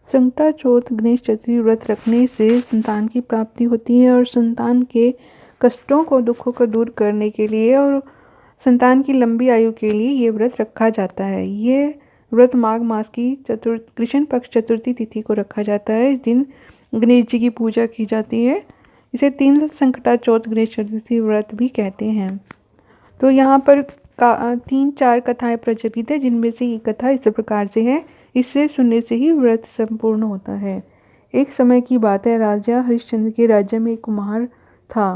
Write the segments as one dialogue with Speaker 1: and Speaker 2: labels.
Speaker 1: संकटा चौथ गणेश चतुर्थी व्रत रखने से संतान की प्राप्ति होती है और संतान के कष्टों को दुखों को दूर करने के लिए और संतान की लंबी आयु के लिए ये व्रत रखा जाता है। ये व्रत माघ मास की कृष्ण पक्ष चतुर्थी तिथि को रखा जाता है। इस दिन गणेश जी की पूजा की जाती है। इसे तीन संकटा चौथ गणेश चतुर्थी व्रत भी कहते हैं। तो यहाँ पर 3-4 कथाएं प्रचलित है, जिनमें से एक कथा इस प्रकार से है। इसे सुनने से ही व्रत संपूर्ण होता है। एक समय की बात है, राजा हरिश्चंद्र के राज्य में एक कुम्हार था।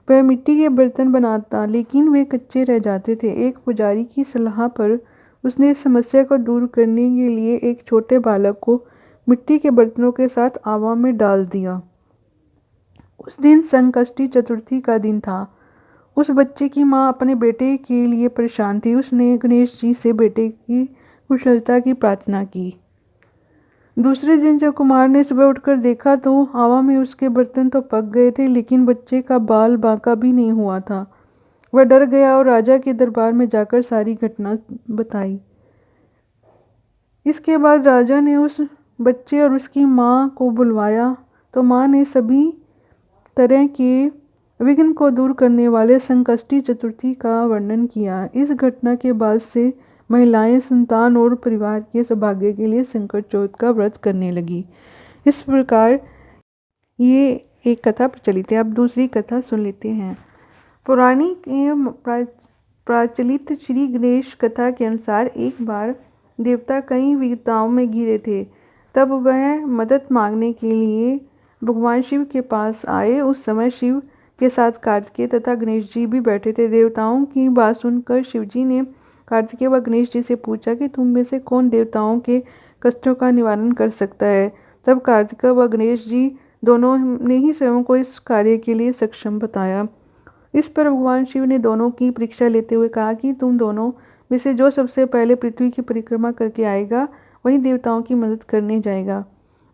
Speaker 1: वह मिट्टी के बर्तन बनाता, लेकिन वे कच्चे रह जाते थे। एक पुजारी की सलाह पर उसने इस समस्या को दूर करने के लिए एक छोटे बालक को मिट्टी के बर्तनों के साथ आवा में डाल दिया। उस दिन संकष्टी चतुर्थी का दिन था। उस बच्चे की माँ अपने बेटे के लिए परेशान थी। उसने गणेश जी से बेटे की कुशलता की प्रार्थना की। दूसरे दिन जब कुमार ने सुबह उठकर देखा तो आवा में उसके बर्तन तो पक गए थे, लेकिन बच्चे का बाल बांका भी नहीं हुआ था। वह डर गया और राजा के दरबार में जाकर सारी घटना बताई। इसके बाद राजा ने उस बच्चे और उसकी माँ को बुलवाया तो माँ ने सभी तरह के विघ्न को दूर करने वाले संकष्टी चतुर्थी का वर्णन किया। इस घटना के बाद से महिलाएं संतान और परिवार के सौभाग्य के लिए संकट चौथ का व्रत करने लगी। इस प्रकार ये एक कथा प्रचलित है। अब दूसरी कथा सुन लेते हैं। पौराणिक प्रचलित श्री गणेश कथा के अनुसार एक बार देवता कई विपदाओं में घिरे थे। तब वह मदद मांगने के लिए भगवान शिव के पास आए। उस समय शिव के साथ कार्तिकेय तथा गणेश जी भी बैठे थे। देवताओं की बात सुनकर शिवजी ने कार्तिकेय व गणेश जी से पूछा कि तुम में से कौन देवताओं के कष्टों का निवारण कर सकता है। तब कार्तिकेय व गणेश जी दोनों ने ही स्वयं को इस कार्य के लिए सक्षम बताया। इस पर भगवान शिव ने दोनों की परीक्षा लेते हुए कहा कि तुम दोनों में से जो सबसे पहले पृथ्वी की परिक्रमा करके आएगा वही देवताओं की मदद करने जाएगा।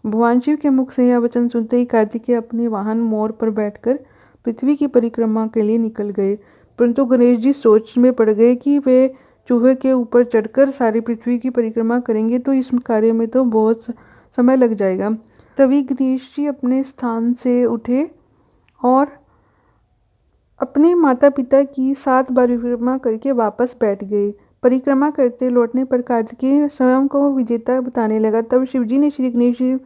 Speaker 1: भगवान शिव के मुख से यह वचन सुनते ही कार्तिकेय अपने वाहन मोर पर बैठकर पृथ्वी की परिक्रमा के लिए निकल गए, परंतु गणेश जी सोच में पड़ गए कि वे चूहे के ऊपर चढ़कर सारी पृथ्वी की परिक्रमा करेंगे तो इस कार्य में तो बहुत समय लग जाएगा। तभी गणेश जी अपने स्थान से उठे और अपने माता पिता की 7 बार परिक्रमा करके वापस बैठ गए। परिक्रमा करते लौटने पर कार्तिकेय स्वयं को विजेता बताने लगा। तब शिवजी ने श्री गणेश जी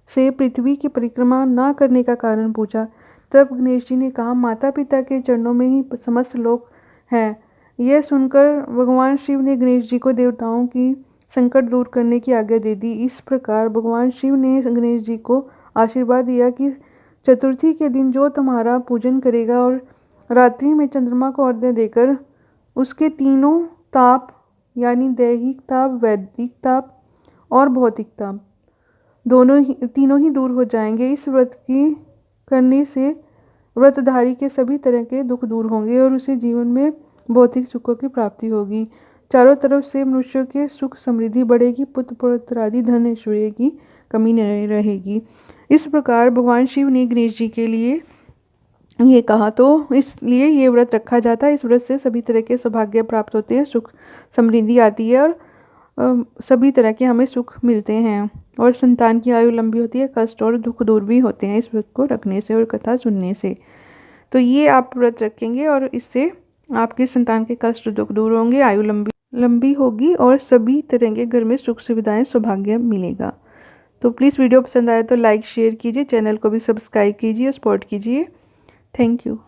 Speaker 1: से पृथ्वी की परिक्रमा न करने का कारण पूछा। तब गणेश जी ने कहा, माता पिता के चरणों में ही समस्त लोक हैं। यह सुनकर भगवान शिव ने गणेश जी को देवताओं की संकट दूर करने की आज्ञा दे दी। इस प्रकार भगवान शिव ने गणेश जी को आशीर्वाद दिया कि चतुर्थी के दिन जो तुम्हारा पूजन करेगा और रात्रि में चंद्रमा को अर्घ्य देकर उसके तीनों ताप यानी दैहिक ताप, वैदिक ताप और भौतिक ताप तीनों ही दूर हो जाएंगे। इस व्रत की करने से व्रतधारी के सभी तरह के दुख दूर होंगे और उसे जीवन में भौतिक सुखों की प्राप्ति होगी। चारों तरफ से मनुष्यों के सुख समृद्धि बढ़ेगी, पुत्र पौत्र आदि धन ऐश्वर्य की कमी नहीं रहेगी। इस प्रकार भगवान शिव ने गणेश जी के लिए ये कहा, तो इसलिए ये व्रत रखा जाता है। इस व्रत से सभी तरह के सौभाग्य प्राप्त होते हैं, सुख समृद्धि आती है और सभी तरह के हमें सुख मिलते हैं और संतान की आयु लंबी होती है, कष्ट और दुख दूर भी होते हैं इस व्रत को रखने से और कथा सुनने से। तो ये आप व्रत रखेंगे और इससे आपके संतान के कष्ट दुख दूर होंगे, आयु लंबी होगी और सभी तरह के घर में सुख सुविधाएं सौभाग्य मिलेगा। तो प्लीज़ वीडियो पसंद आए तो लाइक शेयर कीजिए, चैनल को भी सब्सक्राइब कीजिए, सपोर्ट कीजिए। Thank you.